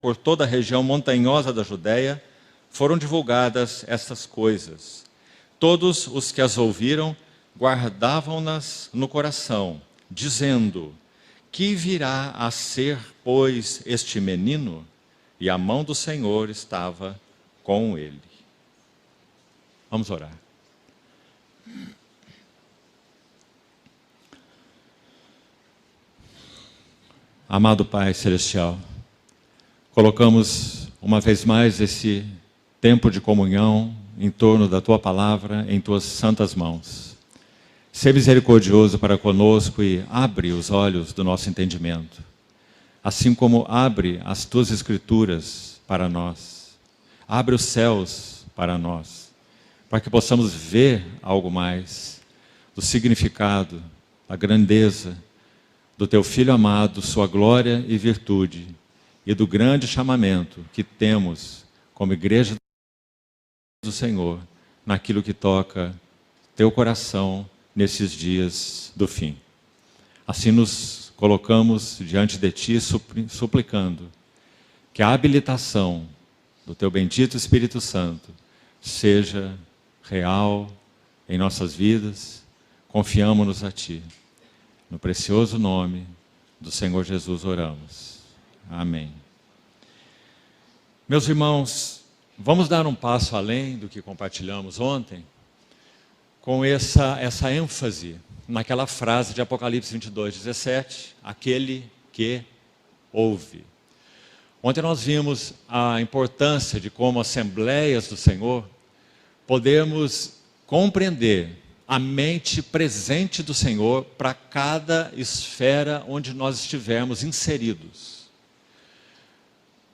por toda a região montanhosa da Judéia, foram divulgadas estas coisas. Todos os que as ouviram guardavam-nas no coração, dizendo: que virá a ser, pois, este menino? E a mão do Senhor estava com ele. Vamos orar. Amado Pai Celestial, colocamos uma vez mais esse tempo de comunhão em torno da Tua Palavra em Tuas santas mãos. Sê misericordioso para conosco e abre os olhos do nosso entendimento, assim como abre as Tuas Escrituras para nós. Abre os céus para nós, para que possamos ver algo mais do significado, da grandeza do Teu Filho amado, sua glória e virtude, e do grande chamamento que temos como igreja do Senhor, naquilo que toca Teu coração nesses dias do fim. Assim nos colocamos diante de Ti, suplicando que a habilitação do Teu bendito Espírito Santo seja real em nossas vidas. Confiamo-nos a Ti. No precioso nome do Senhor Jesus oramos. Amém. Meus irmãos, vamos dar um passo além do que compartilhamos ontem, com essa ênfase naquela frase de Apocalipse 22:17, aquele que ouve. Ontem nós vimos a importância de como assembleias do Senhor podemos compreender a mente presente do Senhor para cada esfera onde nós estivermos inseridos.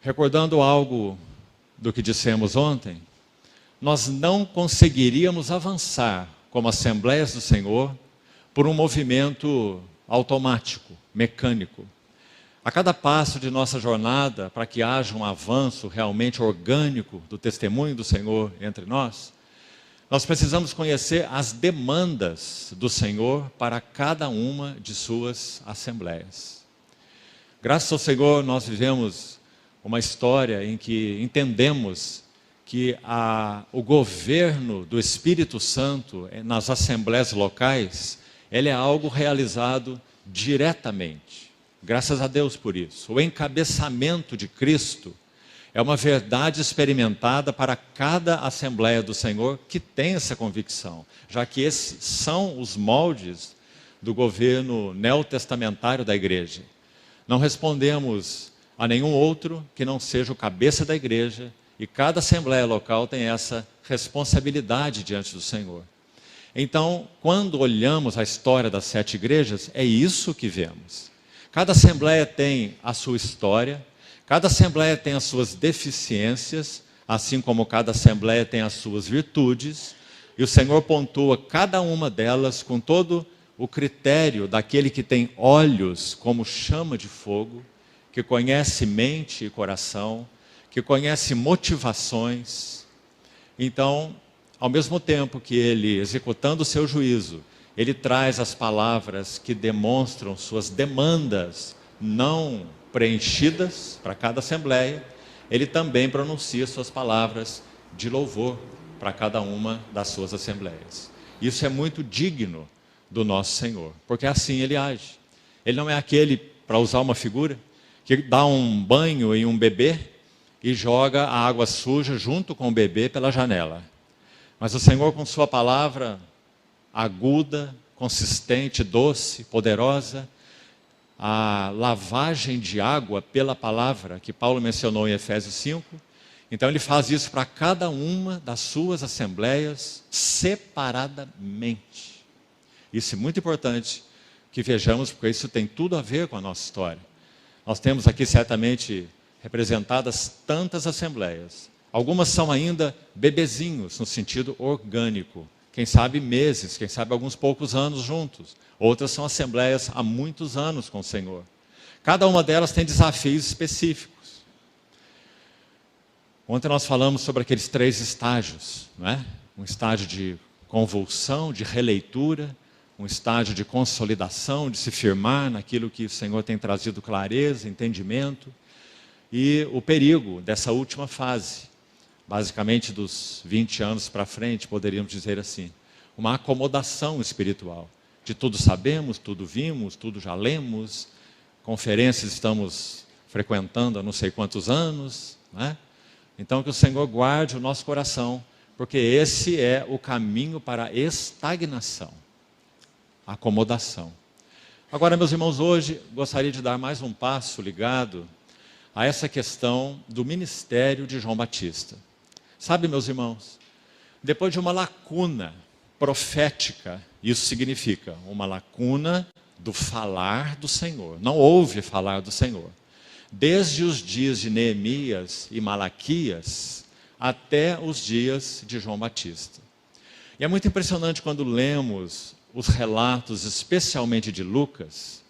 Recordando algo do que dissemos ontem, nós não conseguiríamos avançar como Assembleias do Senhor por um movimento automático, mecânico. A cada passo de nossa jornada, para que haja um avanço realmente orgânico do testemunho do Senhor entre nós precisamos conhecer as demandas do Senhor para cada uma de suas assembleias. Graças ao Senhor, nós vivemos uma história em que entendemos que o governo do Espírito Santo nas assembleias locais, ele é algo realizado diretamente. Graças a Deus por isso. O encabeçamento de Cristo é uma verdade experimentada para cada Assembleia do Senhor que tem essa convicção, já que esses são os moldes do governo neotestamentário da igreja. Não respondemos a nenhum outro que não seja o cabeça da igreja, e cada Assembleia local tem essa responsabilidade diante do Senhor. Então, quando olhamos a história das 7 igrejas, é isso que vemos. Cada Assembleia tem a sua história, cada Assembleia tem as suas deficiências, assim como cada Assembleia tem as suas virtudes, e o Senhor pontua cada uma delas com todo o critério daquele que tem olhos como chama de fogo, que conhece mente e coração, que conhece motivações. Então, ao mesmo tempo que ele, executando o seu juízo, ele traz as palavras que demonstram suas demandas não preenchidas para cada assembleia, ele também pronuncia suas palavras de louvor para cada uma das suas assembleias. Isso é muito digno do nosso Senhor, porque assim ele age. Ele não é aquele, para usar uma figura, que dá um banho em um bebê e joga a água suja junto com o bebê pela janela. Mas o Senhor, com sua palavra aguda, consistente, doce, poderosa, a lavagem de água pela palavra, que Paulo mencionou em Efésios 5. Então ele faz isso para cada uma das suas assembleias separadamente. Isso é muito importante que vejamos, porque isso tem tudo a ver com a nossa história. Nós temos aqui certamente representadas tantas assembleias. Algumas são ainda bebezinhos, no sentido orgânico. Quem sabe meses, quem sabe alguns poucos anos juntos. Outras são assembleias há muitos anos com o Senhor. Cada uma delas tem desafios específicos. Ontem nós falamos sobre aqueles 3 estágios, não é? Um estágio de convulsão, de releitura, um estágio de consolidação, de se firmar naquilo que o Senhor tem trazido clareza, entendimento. e o perigo dessa última fase, basicamente dos 20 anos para frente, poderíamos dizer assim, uma acomodação espiritual. De tudo sabemos, tudo vimos, tudo já lemos, conferências estamos frequentando há não sei quantos anos, né? Então que o Senhor guarde o nosso coração, porque esse é o caminho para a estagnação, a acomodação. Agora, meus irmãos, hoje gostaria de dar mais um passo ligado a essa questão do ministério de João Batista. Sabe, meus irmãos, depois de uma lacuna profética, isso significa uma lacuna do falar do Senhor. Não houve falar do Senhor. Desde os dias de Neemias e Malaquias até os dias de João Batista. E é muito impressionante quando lemos os relatos, especialmente de Lucas.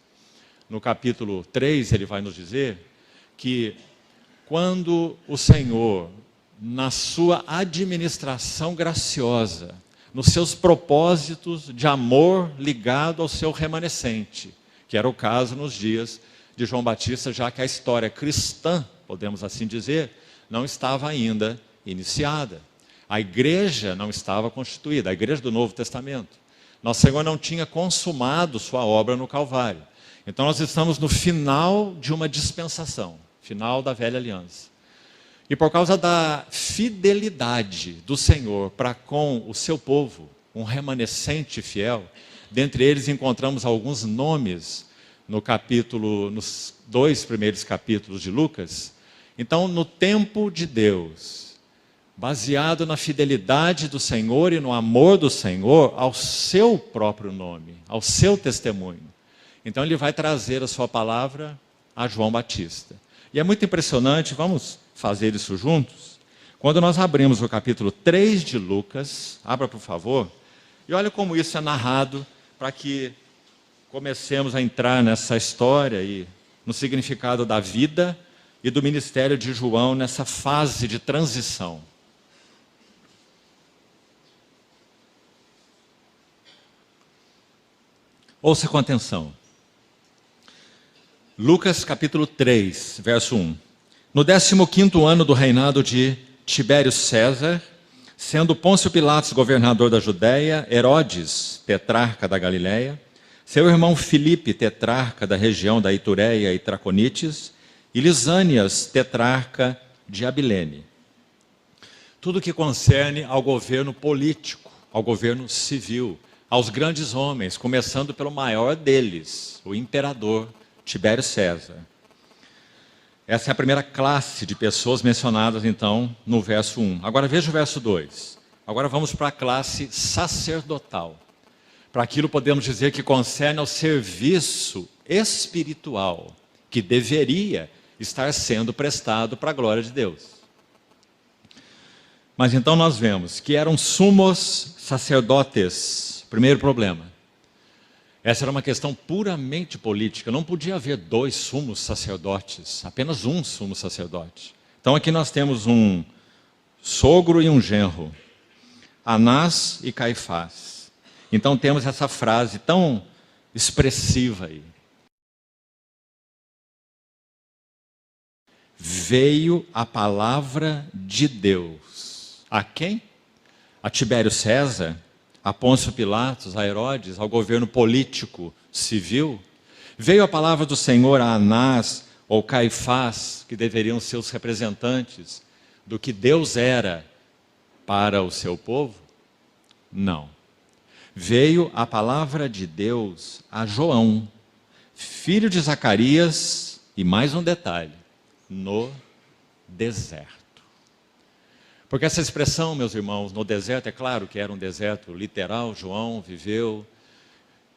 No capítulo 3, ele vai nos dizer que quando o Senhor, na sua administração graciosa, nos seus propósitos de amor ligado ao seu remanescente, que era o caso nos dias de João Batista, já que a história cristã, podemos assim dizer, não estava ainda iniciada. A igreja não estava constituída, a igreja do Novo Testamento. Nosso Senhor não tinha consumado sua obra no Calvário. Então nós estamos no final de uma dispensação, final da velha aliança. E por causa da fidelidade do Senhor para com o seu povo, um remanescente fiel, dentre eles encontramos alguns nomes nos 2 primeiros capítulos de Lucas. Então, no tempo de Deus, baseado na fidelidade do Senhor e no amor do Senhor ao seu próprio nome, ao seu testemunho. Então ele vai trazer a sua palavra a João Batista. E é muito impressionante, vamos fazer isso juntos? Quando nós abrimos o capítulo 3 de Lucas, abra por favor, e olha como isso é narrado, para que comecemos a entrar nessa história e no significado da vida e do ministério de João nessa fase de transição. Ouça com atenção. Lucas capítulo 3, verso 1. No 15º ano do reinado de Tibério César, sendo Pôncio Pilatos governador da Judéia, Herodes, tetrarca da Galiléia, seu irmão Filipe, tetrarca da região da Itureia e Traconites, e Lisânias, tetrarca de Abilene. Tudo que concerne ao governo político, ao governo civil, aos grandes homens, começando pelo maior deles, o imperador Tibério César. Essa é a primeira classe de pessoas mencionadas, então, no verso 1. Agora veja o verso 2. Agora vamos para a classe sacerdotal. Para aquilo podemos dizer que concerne ao serviço espiritual, que deveria estar sendo prestado para a glória de Deus. Mas então nós vemos que eram sumos sacerdotes. Primeiro problema. Essa era uma questão puramente política. Não podia haver 2 sumos sacerdotes, apenas um sumo sacerdote. Então aqui nós temos um sogro e um genro, Anás e Caifás. Então temos essa frase tão expressiva aí. Veio a palavra de Deus. A quem? A Tibério César, a Pôncio Pilatos, a Herodes, ao governo político civil. Veio a palavra do Senhor a Anás ou Caifás, que deveriam ser os representantes do que Deus era para o seu povo? Não. Veio a palavra de Deus a João, filho de Zacarias, e mais um detalhe, no deserto. Porque essa expressão, meus irmãos, no deserto, é claro que era um deserto literal. João viveu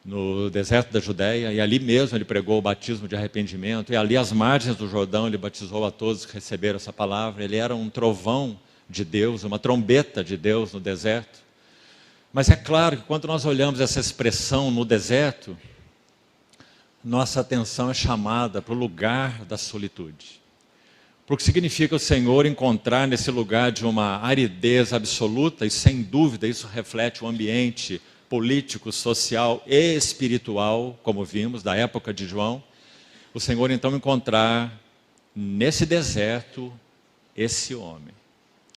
no deserto da Judéia, e ali mesmo ele pregou o batismo de arrependimento, e ali às margens do Jordão ele batizou a todos que receberam essa palavra. Ele era um trovão de Deus, uma trombeta de Deus no deserto. Mas é claro que quando nós olhamos essa expressão no deserto, nossa atenção é chamada para o lugar da solitude. Porque significa o Senhor encontrar nesse lugar de uma aridez absoluta, e sem dúvida isso reflete o ambiente político, social e espiritual, como vimos, da época de João. O Senhor então encontrar nesse deserto, esse homem.